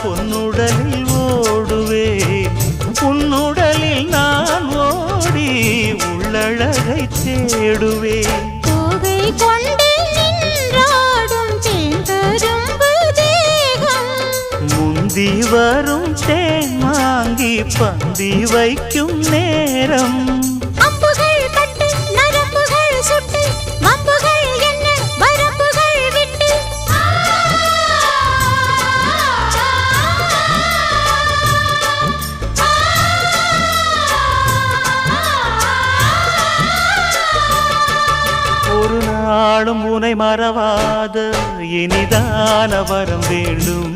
பொன்னுடலில் ஓடுவேன் உன்னுடலில் நான் ஓடி உள்ளழகை தேடுவேன் தோகை கொண்டு நின்றாடும் தேங்கரும்பு தேகம் முந்தி வரும் தேன் வாங்கி பந்தி வைக்கும் நேரம் அம்புகள் பட்டு நரம்புகள் சுட்டு மம்புகள் என்ன வரம்புகள் விட்டு ஒரு நாளும் உனை மறவாத இனிதான வரம் வேண்டும்